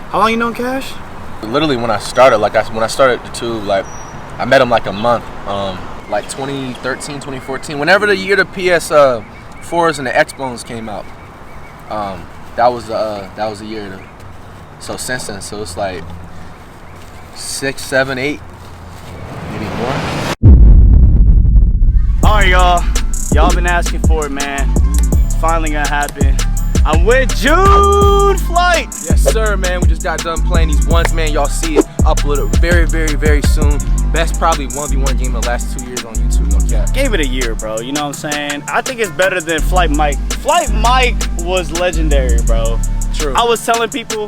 How long you known Cash? Literally when I started, when I started the tube, like I met him like a month, like 2013, 2014, whenever the year the PS4s and the Xbones came out. That was the year. So since then, so it's like 6, 7, 8, maybe more. All right, y'all been asking for it, man. It's finally gonna happen. I'm with Jude Flight. Yes, sir, man. We just got done playing these ones, man. Y'all see it uploaded very, very, very soon. Best probably 1v1 game of the last 2 years on YouTube, no cap. Gave it a year, bro. You know what I'm saying? I think it's better than Flight Mike. Flight Mike was legendary, bro. True. I was telling people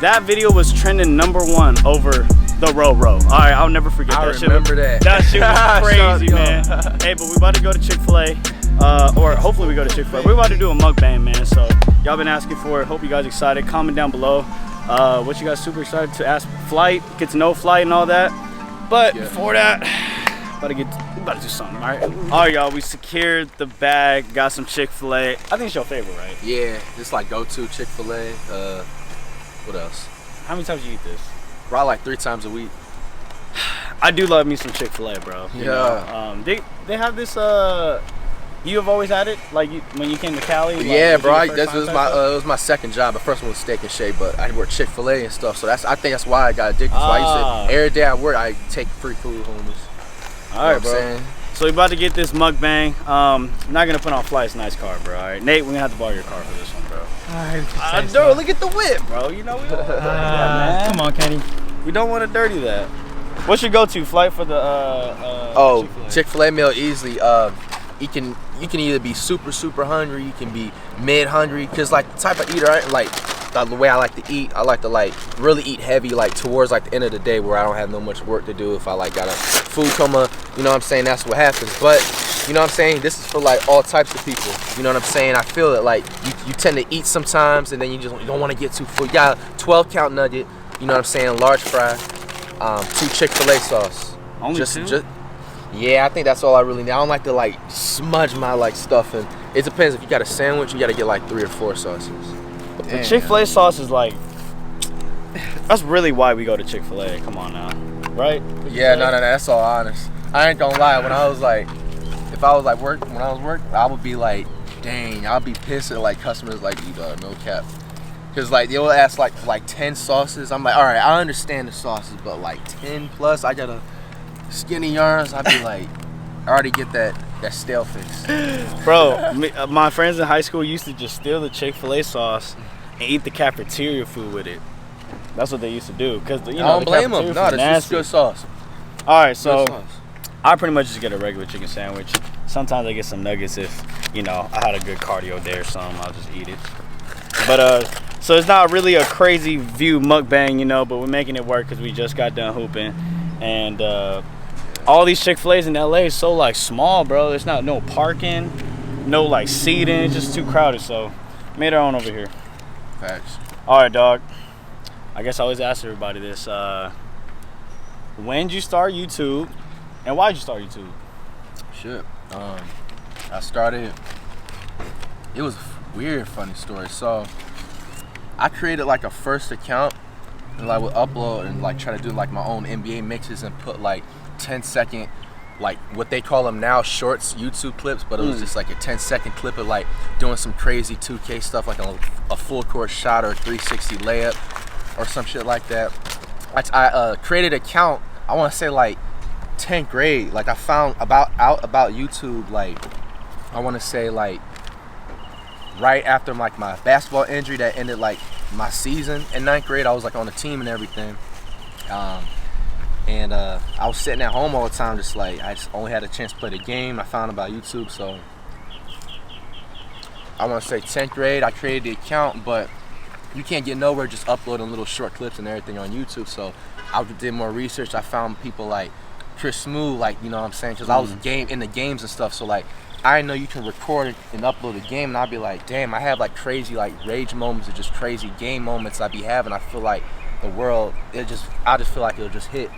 that video was trending #1 over the Row. All right, I'll never forget that shit. I remember that. That shit was crazy, man. Hey, but we about to go to Chick-fil-A. Or hopefully we go to Chick-fil-A. We're about to do a mukbang, man. So y'all been asking for it. Hope you guys excited. Comment down below what you guys super excited to ask Flight, get to know Flight and all that. But before that, we about to do something. All right, y'all. We secured the bag. Got some Chick-fil-A. I think it's your favorite, right? Yeah, it's like go-to Chick-fil-A. What else? How many times do you eat this? Probably like 3 times a week. I do love me some Chick-fil-A, bro. You know? They have this. You have always had it, like when you came to Cali. Like, yeah, bro. It was my second job. The first one was Steak and Shake, but I worked Chick-fil-A and stuff. So I think that's why I got addicted. So I used to, every day I work, I take free food home. All right, bro. So we about to get this mukbang. I'm not gonna put on Flight's nice car, bro. All right, Nate, we're gonna have to borrow your car for this one, bro. All right. Dude, look at the whip, bro. You know we don't want to dirty that, man. Come on, Kenny. We don't want to dirty that. What's your go-to Flight for the Chick-fil-A meal easily. You can either be super hungry, you can be mid hungry, cause like the type of eater the way I like to eat, I like to really eat heavy towards the end of the day where I don't have no much work to do. If I got a food coma, you know what I'm saying, that's what happens. But you know what I'm saying, this is for all types of people. You know what I'm saying? I feel it you tend to eat sometimes and then you don't want to get too full. You got a 12 count nugget, you know what I'm saying, large fry, 2 Chick-fil-A sauce. Only 2? Yeah, I think that's all I really need. I don't like to smudge my stuff, and it depends. If you got a sandwich, you got to get 3 or 4 sauces. The Chick-fil-A sauce is that's really why we go to Chick-fil-A. Come on now, right? Yeah, no, that's all honest. I ain't gonna lie. When I was if I was when I was working, I would be dang, I'll be pissed at customers no cap, because they will ask 10 sauces. I'm all right, I understand the sauces, but 10 plus, I gotta. Skinny yarns, I'd be I already get that stale fix. Bro, my friends in high school used to just steal the Chick-fil-A sauce and eat the cafeteria food with it. That's what they used to do, because I don't blame them. No, that's just good sauce. All right, so I pretty much just get a regular chicken sandwich. Sometimes I get some nuggets if I had a good cardio day or something. I'll just eat it. But so it's not really a crazy view mukbang, but we're making it work because we just got done hooping. And all these Chick-fil-A's in LA is so small, bro. There's no parking, no seating. It's just too crowded. So made our own over here. Facts. All right, dog. I guess I always ask everybody this. When did you start YouTube, and why did you start YouTube? Shit. I started. It was a weird, funny story. So I created a first account. And would upload and try to do my own NBA mixes and put 10-second what they call them now shorts YouTube clips, but it was just a 10-second clip of doing some crazy 2K stuff, a full court shot or a 360 layup or some shit like that. I created an account, I want to say 10th grade. I found out about YouTube I want to say right after my basketball injury that ended my season in 9th grade. I was on the team and everything, and I was sitting at home all the time, I just only had a chance to play the game. I found about YouTube, so I want to say 10th grade I created the account. But you can't get nowhere just uploading little short clips and everything on YouTube, so I did more research. I found people like Chris Smooth, you know what I'm saying, because I was in the games and stuff, so I know you can record and upload a game, and I'll be damn, I have crazy rage moments or just crazy game moments I be having. I feel the world, I just feel it'll just hit.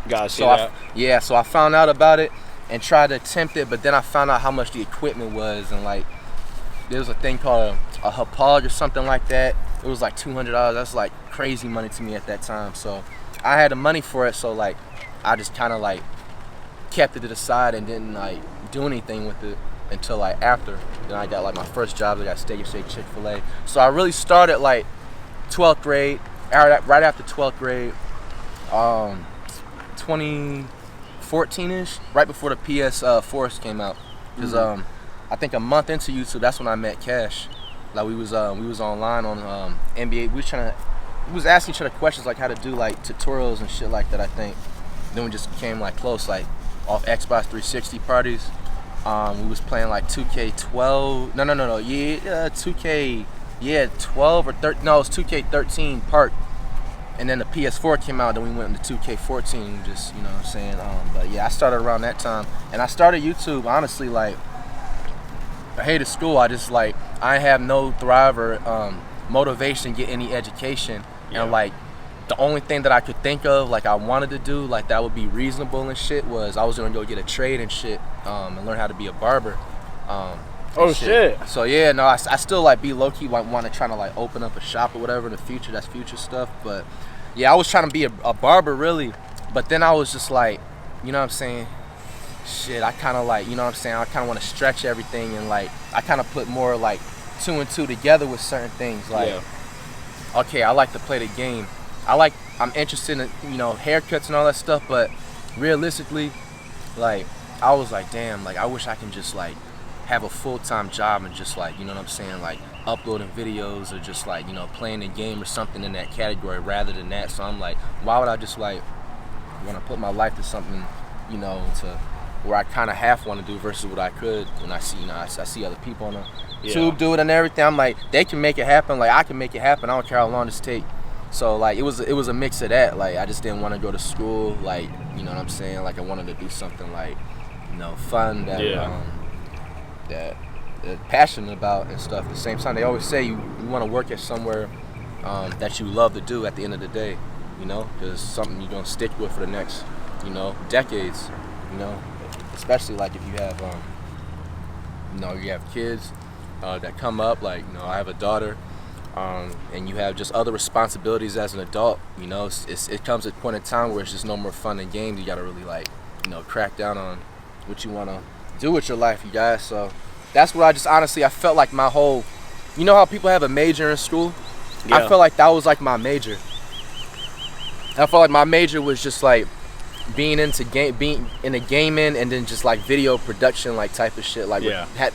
Gotcha. So so I found out about it and tried to attempt it, but then I found out how much the equipment was, and there was a thing called a Hapag or something like that, It was like $200. That's like crazy money to me at that time. So I had the money for it. So like I just kind of like kept it to the side and didn't like do anything with it until like after. Then I got like my first job. I got Steak and Shake Chick-fil-A. So I really started like 12th grade, right after 12th grade, 2014-ish, right before the PS4 came out. Because I think a month into YouTube, that's when I met Cash. Like we was online on NBA. We was asking each other questions like how to do like tutorials and shit like that, I think. Then we just became like close, like off Xbox 360 parties. We was playing like 2K12. No. Yeah, 2K. Yeah, 12 or 13. No, it was 2K13 Park. And then the PS4 came out. Then we went into 2K14. Just, you know what I'm saying. But yeah, I started around that time, and I started YouTube honestly like I hated school. I just like I have no drive or motivation to get any education, and like the only thing that I could think of like I wanted to do like that would be reasonable and shit was I was gonna go get a trade and shit and learn how to be a barber. Oh shit. So yeah, no, I still like be low key want to try to like open up a shop or whatever in the future. That's future stuff. But yeah, I was trying to be a barber really, but then I was just like, you know what I'm saying? Shit, I kind of like, you know what I'm saying? I kind of want to stretch everything and like I kind of put more like 2 and 2 together with certain things. Like, okay, I like to play the game. I'm interested in, you know, haircuts and all that stuff, but realistically, like I was like, damn, like I wish I can just like have a full-time job and just like, you know what I'm saying, like uploading videos or just like, you know, playing a game or something in that category rather than that. So I'm like, why would I just like want to put my life to something, you know, to where I kind of half want to do versus what I could when I see, you know, I see other people on the tube do it and everything. I'm like, they can make it happen, like I can make it happen. I don't care how long this take. So like it was a mix of that. Like I just didn't want to go to school, like, you know what I'm saying, like I wanted to do something like, you know, fun that that passionate about and stuff. At the same time, they always say you want to work at somewhere that you love to do at the end of the day, you know, because something you're gonna stick with for the next, you know, decades, you know, especially like if you have you know, you have kids that come up, like, you know, I have a daughter, and you have just other responsibilities as an adult, you know. It comes at a point in time where it's just no more fun and games. You gotta really like, you know, crack down on what you wanna do with your life, you guys. So that's what I just honestly, I felt like my whole, you know how people have a major in school? I felt like that was like my major. I felt like my major was just like being into being in a gaming and then just like video production like type of shit, like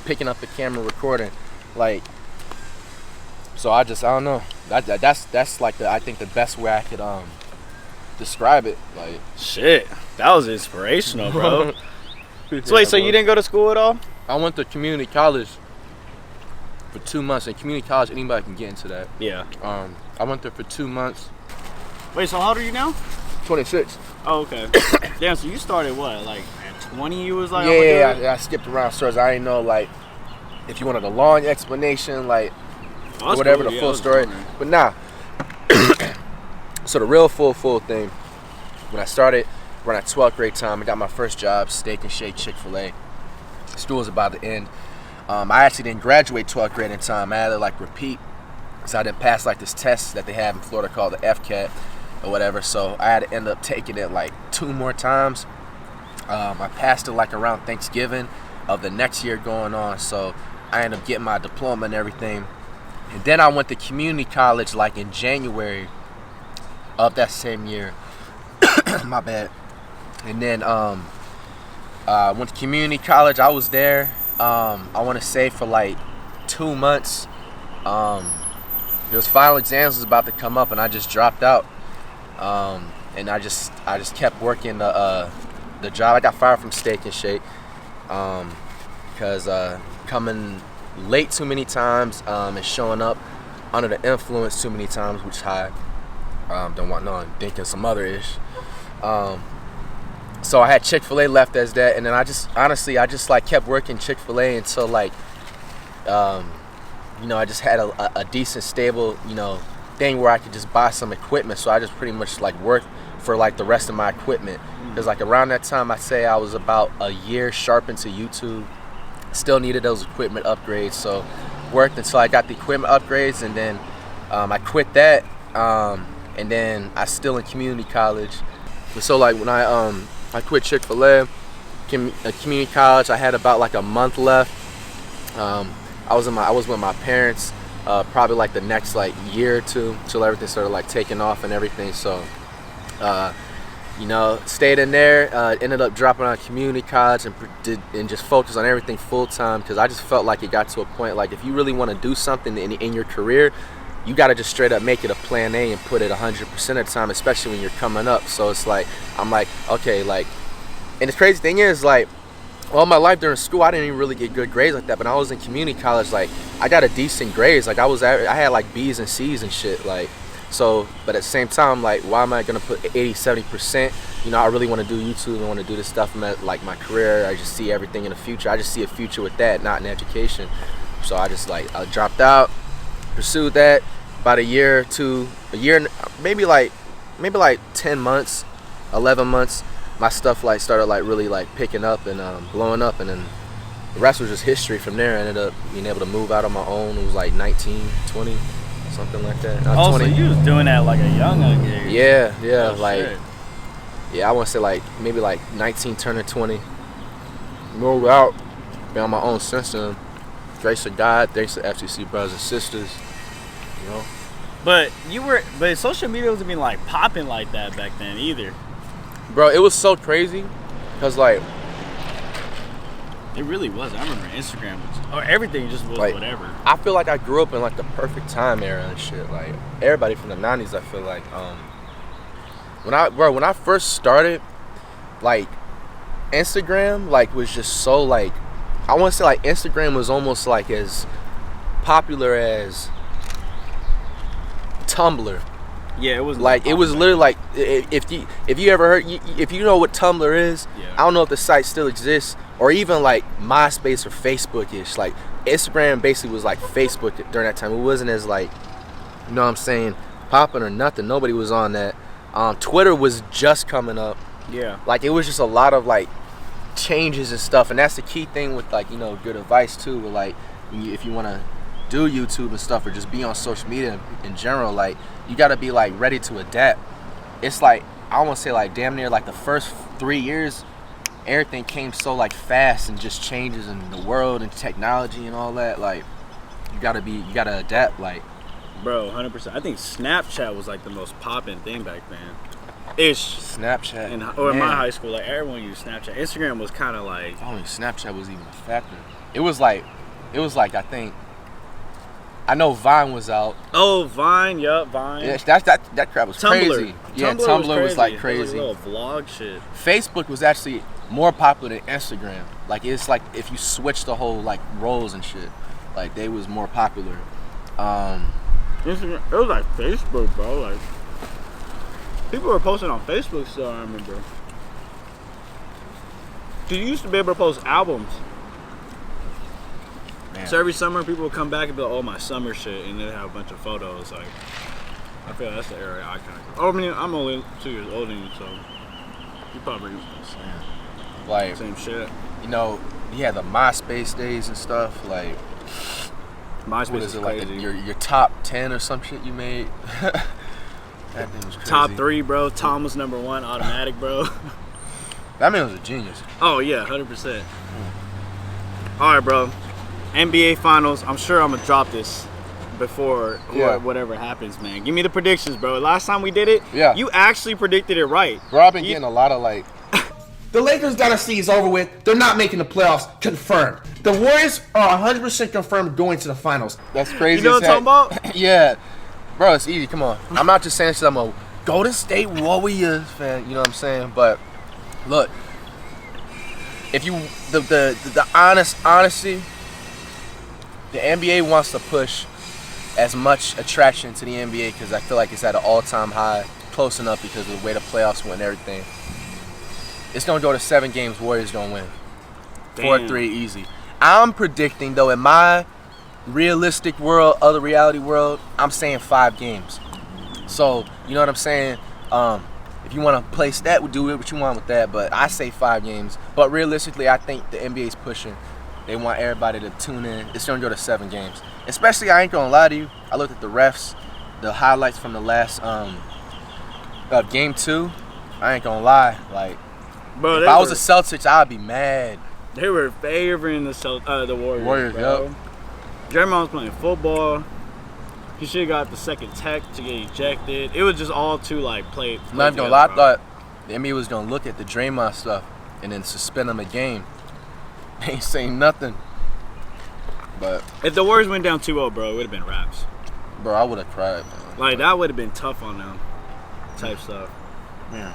picking up the camera, recording, like. So I don't know. That's like I think the best way I could describe it. Like shit, that was inspirational, bro. So wait, so you didn't go to school at all? I went to community college for 2 months. And community college, anybody can get into that. Yeah. I went there for 2 months. Wait, so how old are you now? 26. Oh, okay. Damn, so you started what, like at 20? You was like, I skipped around stories. I didn't know like if you wanted a long explanation, like whatever the full story. But nah. So the real full thing, when I started around at 12th grade time, I got my first job, Steak and Shake Chick-fil-A. School was about to end. I actually didn't graduate 12th grade in time. I had to like repeat, so I didn't pass like this test that they have in Florida called the FCAT or whatever. So I had to end up taking it like 2 more times. I passed it like around Thanksgiving of the next year going on. So I ended up getting my diploma and everything. And then I went to community college like in January of that same year. My bad. And then went to community college. I was there, I want to say for like 2 months. There was final exams was about to come up and I just dropped out. And I just kept working the job. I got fired from Steak and Shake because coming late too many times and showing up under the influence too many times, which I don't want no one thinking some other ish. So I had Chick-fil-A left as that, and then I just like kept working Chick-fil-A until like you know, I just had a decent stable, you know, thing where I could just buy some equipment. So I just pretty much like worked for like the rest of my equipment, because like around that time I'd say I was about a year sharp into YouTube. Still needed those equipment upgrades, so worked until I got the equipment upgrades, and then I quit that, and then I still in community college. So like when I quit Chick-fil-A, community college, I had about like a month left. I was with my parents probably like the next like year or two till everything started like taking off and everything. So you know, stayed in there, ended up dropping out of community college and just focused on everything full time, because I just felt like it got to a point like if you really want to do something in your career, you got to just straight up make it a plan A and put it 100% of the time, especially when you're coming up. So it's like, I'm like, okay, like, and the crazy thing is, like, all my life during school, I didn't even really get good grades like that. But when I was in community college, like, I got a decent grades. Like, I had like B's and C's and shit. Like, so, but at the same time, like, why am I gonna put 80, 70%? You know, I really want to do YouTube. I want to do this stuff. Like my career, I just see everything in the future. I just see a future with that, not in education. So I just like, I dropped out. Pursued that about a year, maybe like 10 months, 11 months. My stuff like started like really like picking up and blowing up, and then the rest was just history from there. I ended up being able to move out on my own. It was like 19, 20, something like that. Oh, 20. So you was doing that like a young age. Yeah, oh, like shit. Yeah, I want to say like maybe like 19 turning 20. Moved out, been on my own since then. Thanks to God, thanks to FTC brothers and sisters, you know. But social media wasn't being like popping like that back then either. Bro, it was so crazy, cause like it really was. I remember Instagram or everything just was like, whatever. I feel like I grew up in like the perfect time era and shit. Like everybody from the 90s, I feel like when I first started, like Instagram like was just so like, I want to say like Instagram was almost like as popular as Tumblr. Yeah, it was like it was literally like if you ever heard, if you know what Tumblr is, yeah. I don't know if the site still exists, or even like MySpace or Facebook-ish. Like Instagram basically was like Facebook during that time. It wasn't as like, you know what I'm saying, popping or nothing. Nobody was on that. Twitter was just coming up. Yeah. Like it was just a lot of like changes and stuff, and that's the key thing with like, you know, good advice too. With like if you want to do YouTube and stuff, or just be on social media in general, like you got to be like ready to adapt. It's like, I almost say like damn near like the first 3 years, everything came so like fast and just changes in the world and technology and all that. Like you gotta adapt. Like, bro, 100%. I think Snapchat was like the most popping thing back then. Ish. Snapchat. In my high school, like everyone used Snapchat. Instagram was kind of like, I don't think Snapchat was even a factor. It was like I think, I know Vine was out. Oh, Vine, yup, Vine. Yeah, that crap was Tumblr. Crazy. Yeah, Tumblr was like crazy. It was like a little vlog shit. Facebook was actually more popular than Instagram. Like it's like if you switch the whole like roles and shit, like they was more popular. Instagram, it was like Facebook, bro. Like people were posting on Facebook still. I remember. You used to be able to post albums. Man. So every summer, people would come back and be like, "Oh, my summer shit," and then have a bunch of photos. Like, I feel that's the area I kind of. Oh, I mean, I'm only 2 years older than you, so you probably like same shit. You know, you had the MySpace days and stuff. Like, MySpace is like crazy. Your top 10 or some shit you made. That thing was crazy. Top 3, bro. Tom was number 1, automatic, bro. That man was a genius. Oh yeah, 100%. All right, bro. NBA Finals. I'm sure I'm gonna drop this before whatever happens, man. Give me the predictions, bro. Last time we did it, you actually predicted it right. Bro, I've been getting a lot of like. The Lakers dynasty is over with. They're not making the playoffs. Confirmed. The Warriors are 100% confirmed going to the finals. That's crazy. You know what I'm talking about? Yeah, bro, it's easy. Come on. I'm not just saying shit. I'm a Golden State Warriors fan. You know what I'm saying? But look, if you the honesty. The NBA wants to push as much attraction to the NBA because I feel like it's at an all-time high, close enough because of the way the playoffs went and everything. It's going to go to 7 games, Warriors going to win. 4-3 easy. I'm predicting, though, in my realistic world, other reality world, I'm saying 5 games. So, you know what I'm saying? If you want to place that, do it what you want with that, but I say 5 games. But realistically, I think the NBA's pushing. They want everybody to tune in. It's going to go to 7 games. Especially, I ain't going to lie to you, I looked at the refs. the highlights from the last game 2, I ain't gonna lie. Like, bro, if I was a Celtics, I'd be mad. They were favoring the Warriors. Warriors, bro. yep. Draymond was playing football. He should have got the second tech to get ejected. It was just all too like play. I'm not gonna lie, I thought the NBA was gonna look at the Draymond stuff and then suspend him a game. They ain't saying nothing. But if the Warriors went down 2-0, bro, it would have been raps. Bro, I would have cried, man. Like, that would have been tough on them. Type stuff. Yeah.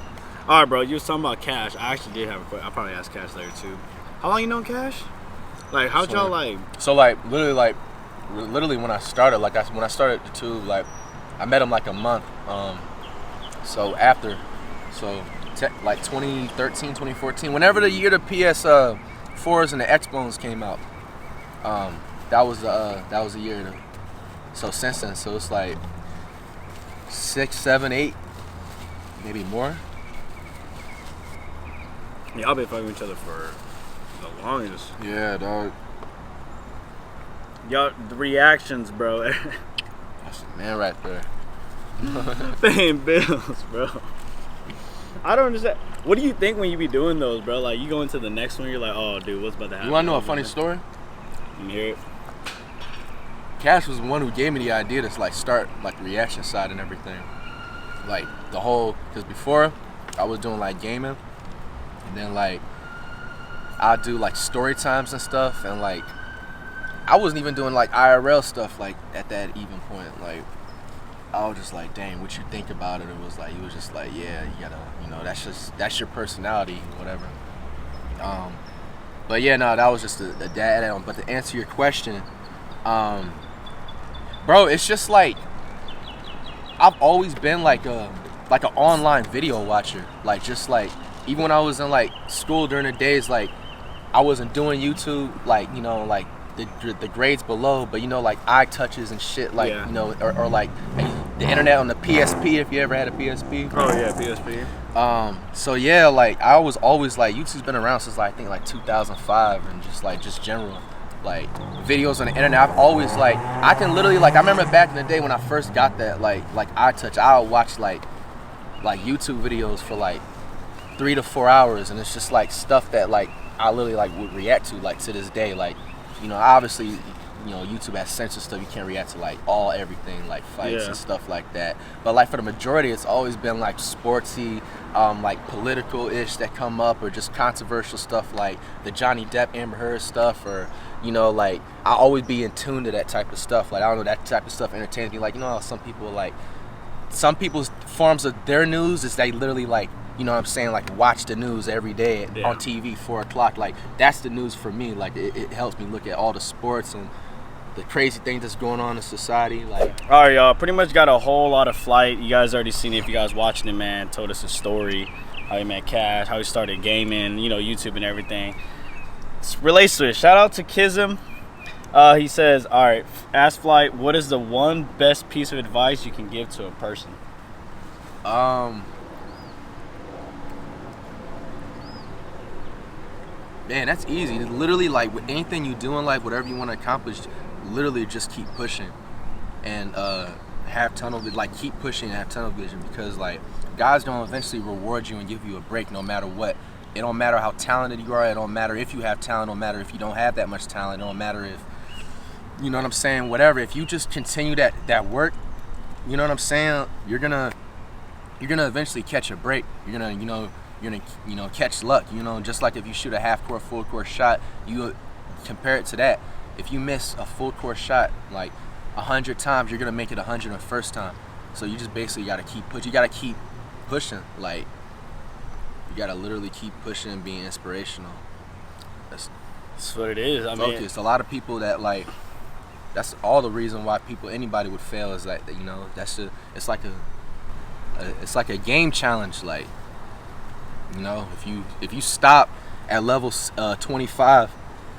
All right, bro. You was talking about Cash. I actually did have a question. I'll probably ask Cash later too. How long you known Cash? Like, how'd y'all like? So literally when I started, when I started the tube, like I met him like a month. Like 2013, 2014, whenever the year the PS4s and the Xbox came out, that was the year. So since then, so it's like 6, 7, 8, maybe more. Y'all been fucking with each other for the longest. Yeah, dog. Y'all, the reactions, bro. That's the man right there. Paying bills, bro. I don't understand. What do you think when you be doing those, bro? Like, you go into the next one, you're like, oh, dude, what's about to happen? You want to know a funny story? You can hear it. Cash was the one who gave me the idea to like start like the reaction side and everything. Like the whole, because before I was doing like gaming, and then like I'd do like story times and stuff, and like I wasn't even doing like IRL stuff like at that even point. Like I was just like, dang, what you think about it? It was like, he was just like, yeah, you gotta, you know, that's your personality, whatever. But yeah, no, that was just a dad. But to answer your question, bro, it's just like I've always been like an online video watcher. Like just like even when I was in like school during the days, like I wasn't doing YouTube, like, you know, like the grades below, but you know, like eye touches and shit, like, yeah. You know, or like the internet on the PSP, if you ever had a PSP. Oh yeah, PSP. So yeah, like I was always like, YouTube's been around since like, I think like 2005, and just general like videos on the internet. I've always like, I can literally like, I remember back in the day when I first got that like eye touch, I'll watch like YouTube videos for like 3 to 4 hours, and it's just like stuff that like I literally like would react to like to this day. Like, you know, obviously, you know, YouTube has censored stuff. You can't react to like everything, like fights and stuff like that. But like for the majority, it's always been like sportsy, like political-ish that come up, or just controversial stuff like the Johnny Depp Amber Heard stuff, or, you know, like I always be in tune to that type of stuff. Like, I don't know, that type of stuff entertains me. Like, you know how some people like, some people's forms of their news is they literally like, you know what I'm saying, like watch the news every day on TV, 4 o'clock. Like that's the news for me. Like it helps me look at all the sports and the crazy things that's going on in society. Like, all right, y'all, pretty much got a whole lot of Flight. You guys already seen it. If you guys watching it, man, told us a story, how he met Cash, how he started gaming, you know, YouTube and everything. It relates to it. Shout out to Kism. He says, all right, ask Flight, what is the one best piece of advice you can give to a person? Man, that's easy. Literally, like with anything you do in life, whatever you want to accomplish, literally just keep pushing and have tunnel vision. Like keep pushing and have tunnel vision, because like God's gonna eventually reward you and give you a break no matter what. It don't matter how talented you are. It don't matter if you have talent. It don't matter if you don't have that much talent. It don't matter if, you know what I'm saying, whatever. If you just continue that work, you know what I'm saying, you're gonna eventually catch a break. You're gonna catch luck. You know, just like if you shoot a half-court, full-court shot, you compare it to that. If you miss a full-court shot like 100 times, you're gonna make it 101st time. So you just basically gotta keep pushing. You gotta keep pushing. Like, you gotta literally keep pushing and being inspirational. That's what it is. I mean, a lot of people that like, that's all the reason why anybody would fail is like, you know, it's like a game challenge. Like, you know, if you stop at level 25,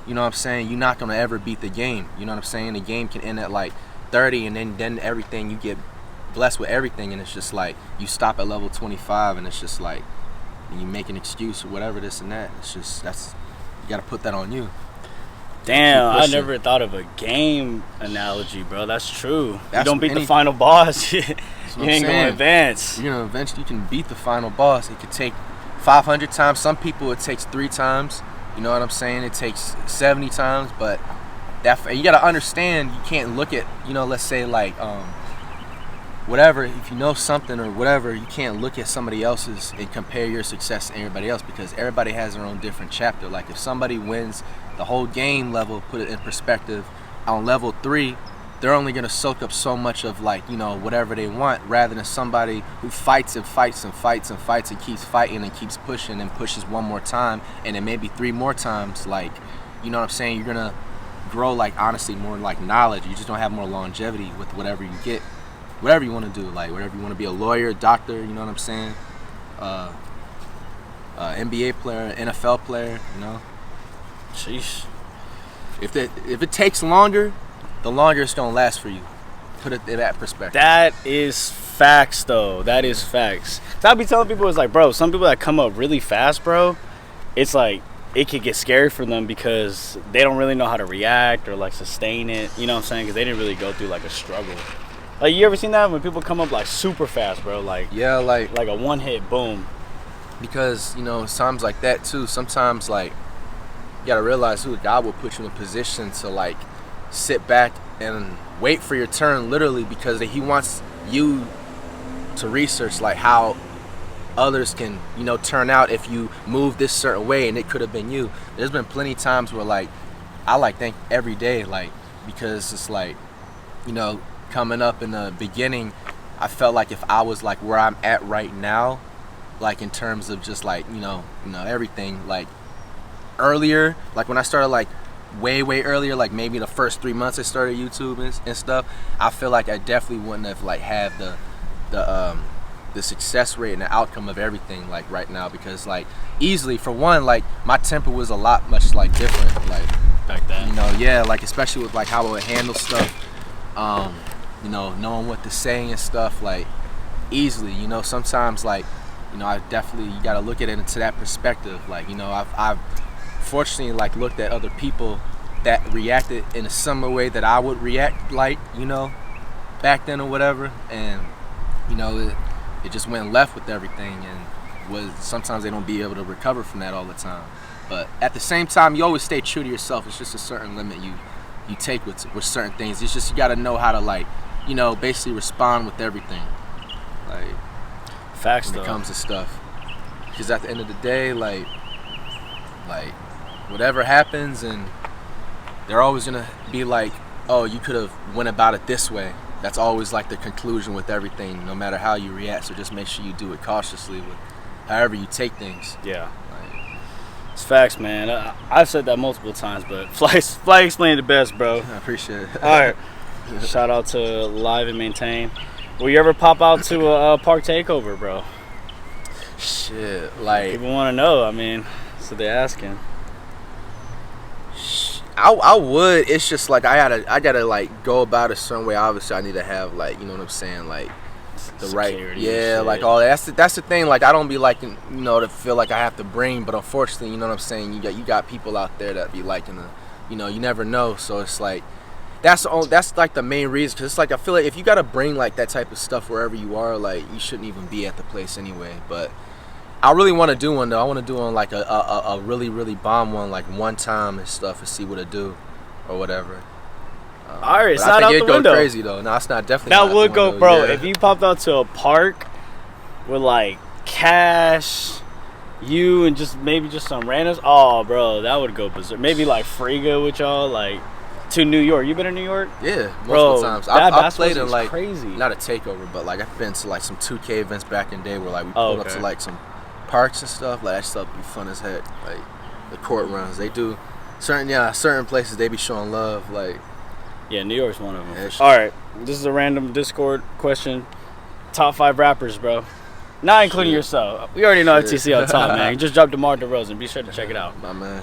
you know what I'm saying, you're not gonna ever beat the game. You know what I'm saying? The game can end at like 30, and then everything, you get blessed with everything, and it's just like you stop at level 25, and it's just like you make an excuse or whatever, this and that. It's just, you gotta put that on you. Damn, I never thought of a game analogy, bro. That's true. You don't beat the final boss, you ain't gonna advance. You're gonna eventually, you can beat the final boss. It could take 500 times. Some people it takes 3 times. You know what I'm saying? It takes 70 times, but you gotta understand. You can't look at, let's say like whatever. If you know something or whatever, you can't look at somebody else's and compare your success to everybody else, because everybody has their own different chapter. Like if somebody wins the whole game level, put it in perspective, on level 3, they're only gonna soak up so much of whatever they want, rather than somebody who fights and fights and fights and fights and keeps fighting and keeps pushing and pushes one more time and then maybe 3 more times. Like, you know what I'm saying? You're gonna grow honestly more knowledge. You just don't have more longevity with whatever you get, whatever you want to do. Like whatever you want to be, a lawyer, doctor. You know what I'm saying? NBA player, NFL player. Sheesh. If it takes longer, the longer it's gonna last for you. Put it in that perspective. That is facts, though. That is facts. So I be telling people, it's like, bro, some people that come up really fast, bro, it's like it could get scary for them because they don't really know how to react or sustain it. You know what I'm saying? Because they didn't really go through a struggle. Like, you ever seen that when people come up super fast, bro? Like a one hit boom. Because times like that too. Sometimes you gotta realize who God will put you in a position to sit back and wait for your turn, literally, because He wants you to research how others can turn out if you move this certain way, and it could have been you. There's been plenty of times where I thank every day, because it's coming up in the beginning, I felt like if I was where I'm at right now, in terms of just everything, earlier, when I started way earlier, maybe the first 3 months I started YouTube and stuff, I feel like I definitely wouldn't have had the success rate and the outcome of everything right now, because easily, for one, my temper was a lot much different back then. Especially with how I would handle stuff, knowing what to say and stuff, easily, sometimes I definitely, you gotta look at it into that perspective. I've fortunately looked at other people that reacted in a similar way that I would react back then or whatever, and it just went left with everything, and sometimes they don't be able to recover from that all the time. But at the same time, you always stay true to yourself. It's just a certain limit you take with certain things. It's just you gotta know how to basically respond with everything, facts, when it comes to stuff, because at the end of the day, whatever happens, and they're always gonna be oh, you could have went about it this way. That's always the conclusion with everything, no matter how you react. So just make sure you do it cautiously with however you take things. Yeah, it's facts, man. I've said that multiple times, but Flight explained it best, bro. I appreciate it. All right, shout out to Live and Maintain. Will you ever pop out to a park takeover, bro? Shit, people want to know. I mean, so they're asking. I would. It's just I gotta go about a certain way. Obviously, I need to have you know what I'm saying, the security, right, all that. That's the thing. I don't be to feel like I have to bring, but unfortunately, you know what I'm saying, you got people out there that be you never know. So it's that's the main reason, because it's I feel like if you gotta bring that type of stuff wherever you are, you shouldn't even be at the place anyway. But I really want to do one though. I want to do one a really, really bomb one one time and stuff, and see what it do or whatever. All right, it's not out the window. Go crazy though. No, it's not definitely. That would go, bro. Yeah. If you popped out to a park with cash, you and maybe just some randoms, oh, bro, that would go berserk. Maybe Friga with y'all, to New York. You been in New York? Yeah, multiple times. I've played in crazy. Not a takeover, but I've been to some 2K events back in the day where we pulled up to some parks and stuff. That stuff be fun as heck. The court runs, they do certain places they be showing love. Yeah, New York's one of them. Yeah, all right, this is a random Discord question. Top 5 rappers, bro. Not including yourself. We already know FTC on top, man. You just dropped DeMar DeRozan. Be sure to check it out. My man.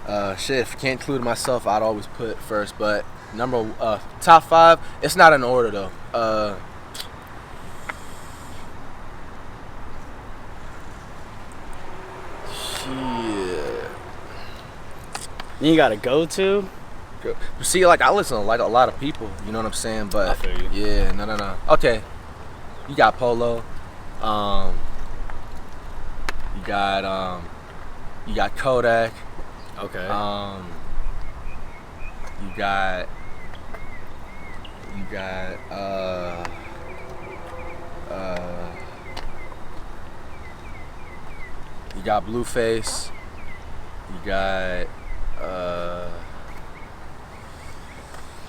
If I can't include myself, I'd always put first. But top 5, it's not in order though. Then you gotta go to. See, like I listen to like a lot of people. You know what I'm saying? But I feel you. Yeah, no. Okay, you got Polo. You got Kodak. Okay. You got Blueface. You got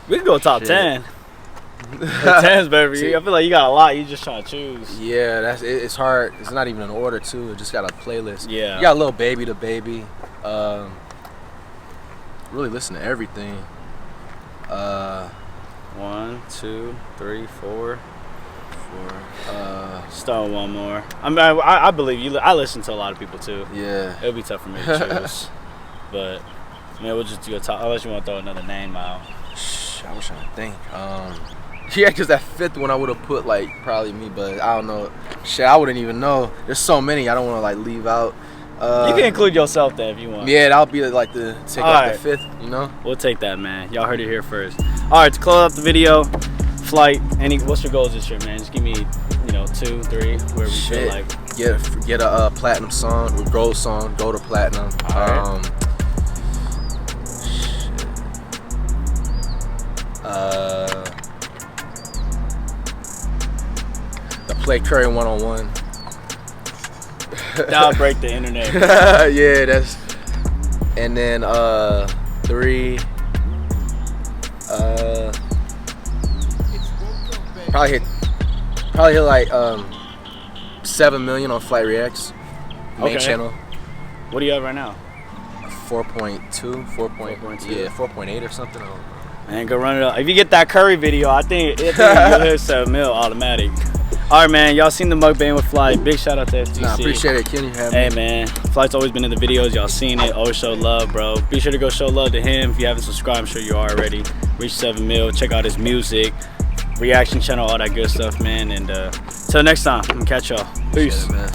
we can go top 10. 10's better for you. I feel like you got a lot. You just trying to choose. Yeah, it's hard. It's not even an order too. It just got a playlist. Yeah. You got Lil Baby the Baby. Really listen to everything. 1, 2, 3, 4. Start with one more. I believe you. I listen to a lot of people too. Yeah. It'll be tough for me to choose. But we'll just do a top. Unless you want to throw another name out. I was trying to think. Yeah, because that fifth one I would have put like probably me, but I don't know. Shit, I wouldn't even know. There's so many I don't want to like leave out. You can include yourself there if you want. Yeah, that'll be like the take up the fifth, you know? We'll take that, man. Y'all heard it here first. All right, to close up the video, Flight, what's your goals this year, man? Just give me, 2, 3, wherever you feel like. Get a platinum song, or gold song, go to platinum. All right. The Play Curry 101. That'll break the internet. Yeah, that's. And then 3. Probably hit like 7 million on FlightReacts main channel. What do you have right now? 4.2, 4.2. Yeah, 4.8 or something. I don't know. Man, go run it up. If you get that Curry video, I think you'll hit 7 mil automatic. All right, man. Y'all seen the mukbang with Flight. Big shout out to FTC. Nah, appreciate it, Kenny. Hey, man. Flight's always been in the videos. Y'all seen it. Always show love, bro. Be sure to go show love to him. If you haven't subscribed, I'm sure you are already. Reach 7 mil. Check out his music, reaction channel, all that good stuff, man. And till next time, I'm gonna catch y'all. Peace.